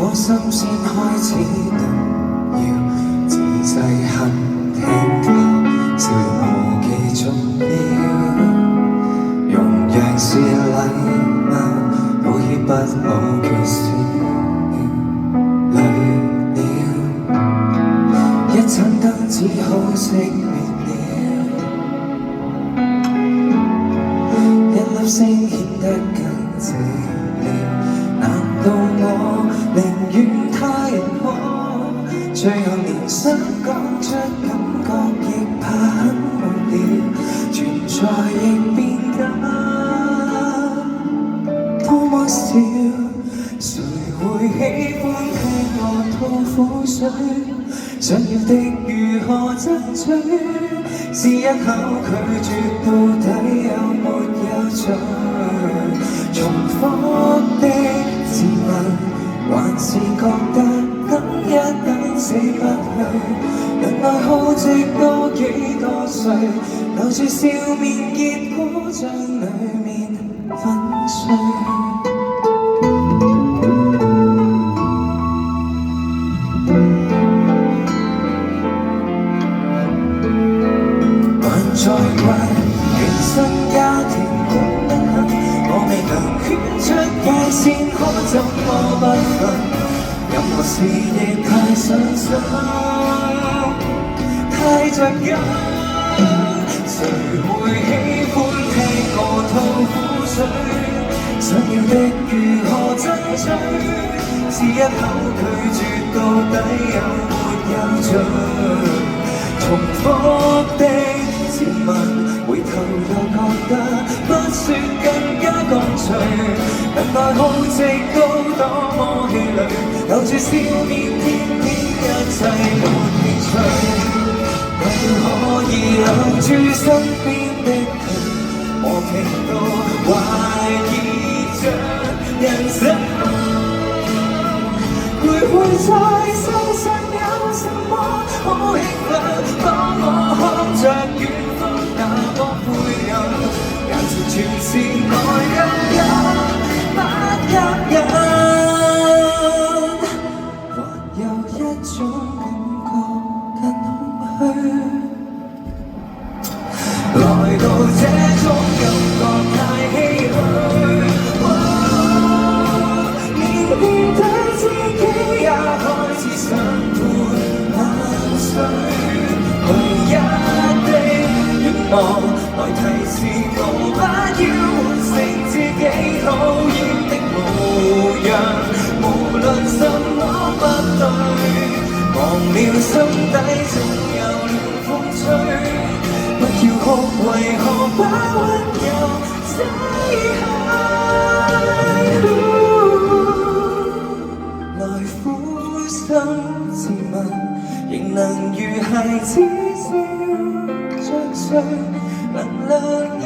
顆心先開始動搖，自制很聽話，笑我記重要，容讓是禮貌，抱歉不可缺少。累了，一盞燈只好熄滅了，一粒星顯得更寂寥。難道我寧願他人可，最後連想講出感覺亦怕很無聊，存在亦變假，多麼少，誰會喜歡聽我吐苦水？想要的如何爭取？是一口拒絕到底有沒有罪？重複的自問，還是覺得等一等死不去。人愛好直到幾多歲？留住笑面結果將裡面粉碎。再怪原生家庭管得很，我未能圈出界線，可怎麼不分？任何事亦太上心，太着緊。誰會喜歡聽我吐苦水？想要的如何爭取？是一口拒絕到底有沒有罪？重複的自問，回頭又覺得不說更加乾脆。人愛好直到多麼氣餒，留住笑面偏偏一切沒興趣。我要可以留住身邊的佢，和平到懷疑着人生，徘徊在世上有什麼好興奮？當我看着遠方那麼灰暗，眼前全是愛人也不吸引，還有一種感覺更空虛。來到這種感覺太唏噓，連面對自己也開始想潑冷水。唯一的願望來提示我，不要活成自己討厭的模樣。無論什麼不對，忘了心底總有涼風吹。不要哭，為何不溫柔這一刻？來撫心自問，仍能如孩子笑着睡，能量已